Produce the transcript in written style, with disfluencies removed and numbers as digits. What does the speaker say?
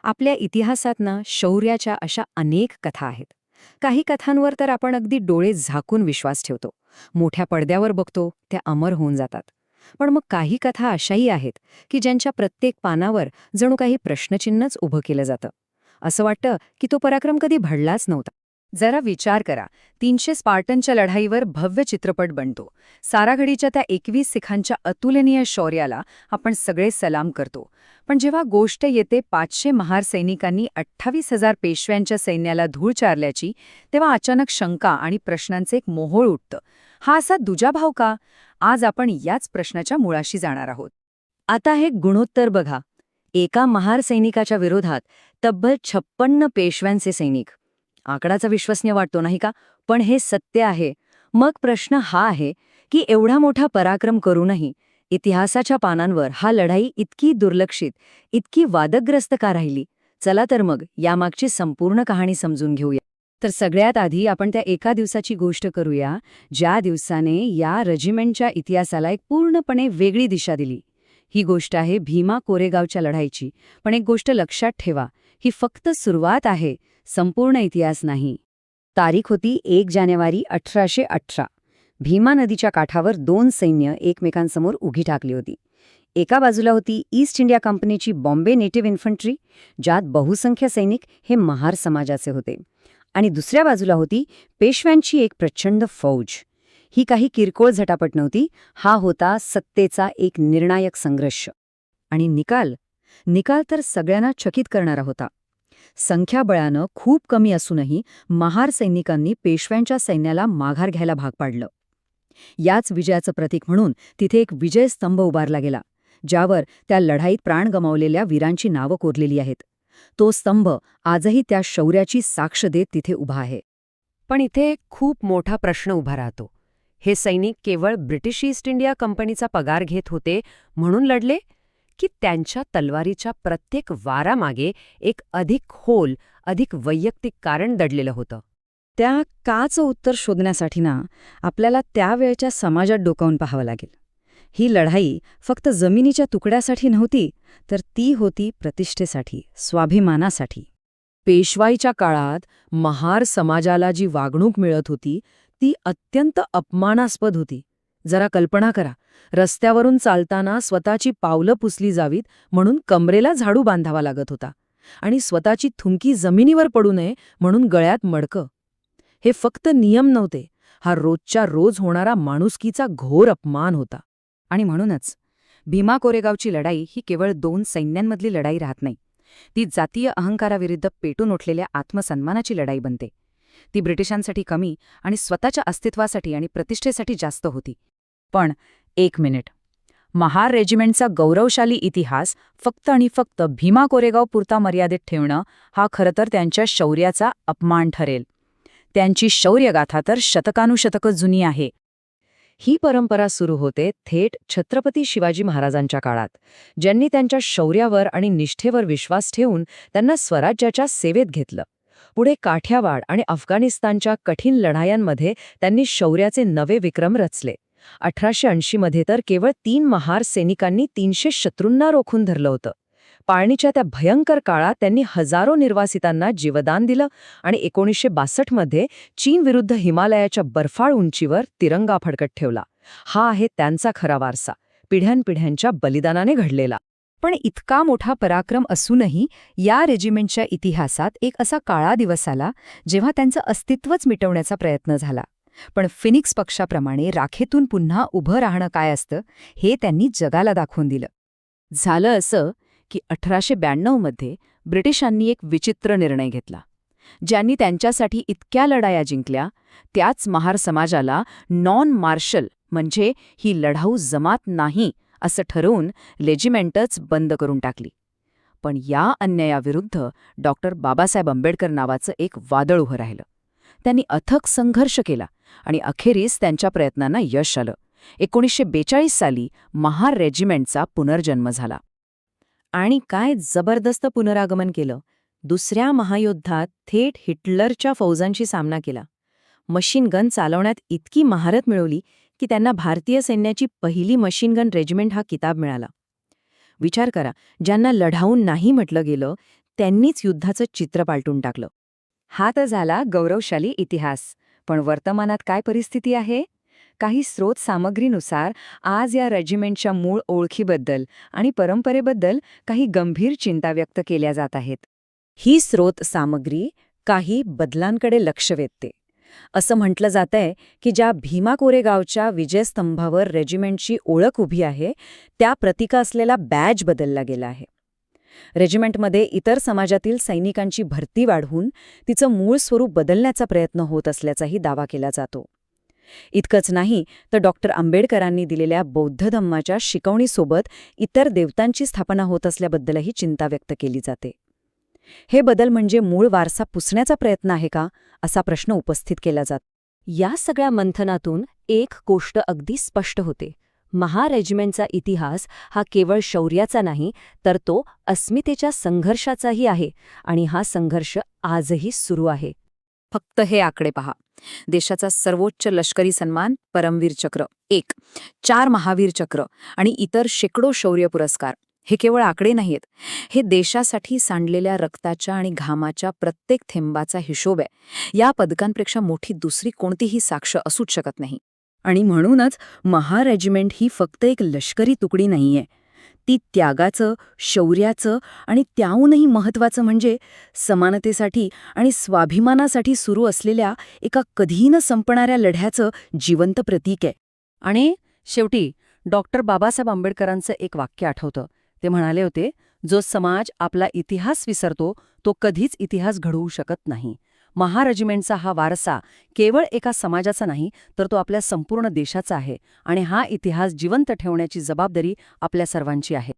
आपल्या इतिहासात ना शौर्याच्या अशा अनेक कथा आहेत. काही कथांवर तर आपण अगदी डोळे झाकून विश्वास ठेवतो. मोठ्या पडद्यावर बघतो, त्या अमर होऊन जातात. पण मग काही कथा अशाही आहेत की ज्यांच्या प्रत्येक पानावर जणू काही प्रश्नचिन्हच उभं केलं जातं. असं वाटतं की तो पराक्रम कधी घडलाच नव्हता. जरा विचार करा, 300 स्पार्टनच्या लढाईवर भव्य चित्रपट बनतो. साराघडीच्या त्या 21 सिखांच्या अतुलनीय शौर्याला आपण सगळे सलाम करतो. पण जेव्हा गोष्ट येते 500 महार सैनिकांनी 28,000 पेशव्यांच्या सैन्याला धूळ चारल्याची, तेव्हा अचानक शंका आणि प्रश्नांचे एक मोहोळ उठतं. हा असा दुजाभाव का? आज आपण याच प्रश्नाच्या मुळाशी जाणार आहोत. आता हे गुणोत्तर बघा. एका महार सैनिकाच्या विरोधात तब्बल 56 पेशव्यांचे सैनिक. आकडाचा विश्वसनीय वाटतो नाही का? पण हे सत्य आहे. मग प्रश्न हा आहे की एवढा मोठा पराक्रम करूनही इतिहासाच्या पानांवर हा लढाई इतकी दुर्लक्षित, इतकी वादग्रस्त का राहिली? चला तर मग यामागची संपूर्ण कहाणी समजून घेऊया. तर सगळ्यात आधी आपण त्या एका दिवसाची गोष्ट करूया, ज्या दिवसाने या रेजिमेंटच्या इतिहासाला एक पूर्णपणे वेगळी दिशा दिली. ही गोष्ट आहे भीमा कोरेगावच्या लढाईची. पण एक गोष्ट लक्षात ठेवा, ही फक्त सुरुवात आहे, संपूर्ण इतिहास नाही. तारीख होती 1 जानेवारी 1818. भीमा नदीच्या काठावर 2 सैन्य एकमेकांसमोर उभी ठाकली होती. एका बाजूला होती ईस्ट इंडिया कंपनीची बॉम्बे नेटिव्ह इन्फंट्री, ज्यात बहुसंख्य सैनिक हे महार समाजाचे होते. आणि दुसऱ्या बाजूला होती पेशव्यांची एक प्रचंड फौज. ही काही किरकोळ झटापट नव्हती, हा होता सत्तेचा एक निर्णायक संघर्ष. आणि निकाल तर सगळ्यांना चकित करणारा होता. संख्याबळानं खूप कमी असूनही महार सैनिकांनी पेशव्यांच्या सैन्याला माघार घ्यायला भाग पाडलं. याच विजयाचं प्रतीक म्हणून तिथे एक विजयस्तंभ उभारला गेला, ज्यावर त्या लढाईत प्राण गमावलेल्या वीरांची नावं कोरलेली आहेत. तो स्तंभ आजही त्या शौर्याची साक्ष देत तिथे उभा आहे. पण इथे खूप मोठा प्रश्न उभा राहतो. हे सैनिक केवळ ब्रिटिश ईस्ट इंडिया कंपनीचा पगार घेत होते म्हणून लढले, की त्यांच्या तलवारीच्या प्रत्येक वारामागे एक अधिक खोल, अधिक वैयक्तिक कारण दडलेलं होतं? त्या काचं उत्तर शोधण्यासाठी ना आपल्याला त्यावेळच्या समाजात डोकावून पाहावं लागेल. ही लढाई फक्त जमिनीच्या तुकड्यासाठी नव्हती, तर ती होती प्रतिष्ठेसाठी, स्वाभिमानासाठी. पेशवाईच्या काळात महार समाजाला जी वागणूक मिळत होती ती अत्यंत अपमानास्पद होती. जरा कल्पना करा, रस्त्यावरून चालताना स्वतःची पावलं पुसली जावीत म्हणून कमरेला झाडू बांधावा लागत होता, आणि स्वतःची थुंकी जमिनीवर पडू नये म्हणून गळ्यात मडकं. हे फक्त नियम नव्हते, हा रोजच्या रोज होणारा माणुसकीचा घोर अपमान होता. आणि म्हणूनच भीमा कोरेगावची लढाई ही केवळ 2 सैन्यांमधली लढाई राहत नाही. ती जातीय अहंकाराविरुद्ध पेटून उठलेल्या आत्मसन्मानाची लढाई बनते. ती ब्रिटिशांसाठी कमी आणि स्वतःच्या अस्तित्वासाठी आणि प्रतिष्ठेसाठी जास्त होती. पण एक मिनिट, महार रेजिमेंटचा गौरवशाली इतिहास फक्त आणि फक्त भीमा कोरेगाव पुरता मर्यादित ठेवणं हा खरं तर त्यांच्या शौर्याचा अपमान ठरेल. त्यांची शौर्यगाथा तर शतकानुशतकं जुनी आहे. ही परंपरा सुरू होते थेट छत्रपती शिवाजी महाराजांच्या काळात, ज्यांनी त्यांच्या शौर्यावर आणि निष्ठेवर विश्वास ठेवून त्यांना स्वराज्याच्या सेवेत घेतलं. पुढे काठियावाड आणि अफगाणिस्तानच्या कठीण लढायांमध्ये त्यांनी शौर्याचे नवे विक्रम रचले. 1880 मध्ये तर केवळ 3 महार सैनिकांनी 300 शत्रूंना रोखून धरलं होतं. पाळणीच्या त्या भयंकर काळात त्यांनी हजारो निर्वासितांना जीवदान दिलं आणि 1962 मध्ये चीन विरुद्ध हिमालयाच्या बर्फाळ उंचीवर तिरंगा फडकत ठेवला. हा आहे त्यांचा खरा वारसा, पिढ्यानपिढ्यांच्या बलिदानाने घडलेला. पण इतका मोठा पराक्रम असूनही या रेजिमेंटच्या इतिहासात एक असा काळा दिवस आला जेव्हा त्यांचं अस्तित्वच मिटवण्याचा प्रयत्न झाला. पण फिनिक्स पक्षाप्रमाणे राखेतून पुन्हा उभं राहणं काय असतं हे त्यांनी जगाला दाखवून दिलं. झालं असं की 1892 मध्ये ब्रिटिशांनी एक विचित्र निर्णय घेतला. ज्यांनी त्यांच्यासाठी इतक्या लढाया जिंकल्या त्याच महार समाजाला नॉन मार्शल म्हणजे ही लढाऊ जमात नाही असं ठरवून रेजिमेंटच बंद करून टाकली. पण या अन्यायाविरुद्ध डॉक्टर बाबासाहेब आंबेडकर नावाचं एक वादळ उभं राहिलं. त्यांनी अथक संघर्ष केला आणि अखेरीस त्यांच्या प्रयत्नांना यश आलं. 1942 साली महार रेजिमेंटचा पुनर्जन्म झाला. आणि काय जबरदस्त पुनरागमन केलं. दुसऱ्या महायुद्धात थेट हिटलरच्या फौजांशी सामना केला. मशीन गन चालवण्यात इतकी महारत मिळवली की त्यांना भारतीय सैन्याची पहिली मशीन गन रेजिमेंट हा किताब मिळाला. विचार करा, ज्यांना लढाऊन नाही म्हटलं गेलं त्यांनीच युद्धाचं चित्र पालटून टाकलं. हा तर झाला गौरवशाली इतिहास. पण वर्तमानात काय परिस्थिती आहे? काही स्रोत सामग्रीनुसार आज या रेजिमेंटच्या मूळ ओळखीबद्दल आणि परंपरेबद्दल काही गंभीर चिंता व्यक्त केल्या जात आहेत. ही स्रोत सामग्री काही बदलांकडे लक्ष वेधते. असं म्हटलं जातंय की ज्या भीमा कोरेगावच्या विजयस्तंभावर रेजिमेंटची ओळख उभी आहे, त्या प्रतीका असलेला बॅज बदलला गेला आहे. रेजिमेंटमध्ये इतर समाजातील सैनिकांची भरती वाढवून तिचं मूळ स्वरूप बदलण्याचा प्रयत्न होत असल्याचाही दावा केला जातो. इतकंच नाही तर डॉक्टर आंबेडकरांनी दिलेल्या बौद्ध धम्माच्या शिकवणीसोबत इतर देवतांची स्थापना होत असल्याबद्दलही चिंता व्यक्त केली जाते. हे बदल म्हणजे मूळ वारसा पुसण्याचा प्रयत्न आहे का, असा प्रश्न उपस्थित केला जातो. या सगळ्या मंथनातून एक गोष्ट अगदी स्पष्ट होते. रेजिमेंटचा इतिहास हा केवळ शौर्याचा नाही, तर तो अस्मितेच्या संघर्षाचाही आहे. आणि हा संघर्ष आजही सुरू आहे. फक्त हे आकडे पहा. देशाचा सर्वोच्च लष्करी सन्मान परमवीर चक्र 1, 4 महावीर चक्र आणि इतर शेकडो शौर्य पुरस्कार. हे केवळ आकडे नाहीत. हे देशासाठी सांडलेल्या रक्ताच्या आणि घामाच्या प्रत्येक थेंबाचा हिशोब आहे. या पदकांपेक्षा मोठी दुसरी कोणतीही साक्ष असूच शकत नाही. आणि म्हणूनच रेजिमेंट ही फक्त एक लष्करी तुकडी नाहीये. ती त्यागाचं, शौर्याचं आणि त्याहूनही महत्त्वाचं म्हणजे समानतेसाठी आणि स्वाभिमानासाठी सुरू असलेल्या एका कधीही न संपणाऱ्या लढ्याचं जिवंत प्रतीक आहे. आणि शेवटी डॉक्टर बाबासाहेब आंबेडकरांचं एक वाक्य आठवतं. ते म्हणाले होते, जो समाज आपला इतिहास विसरतो तो कधीच इतिहास घडवू शकत नाही. रेजिमेंटचा हा वारसा केवळ एका समाजाचा नाही, तर तो आपल्या संपूर्ण देशाचा आहे. आणि हा इतिहास जिवंत ठेवण्याची जबाबदारी आपल्या सर्वांची आहे.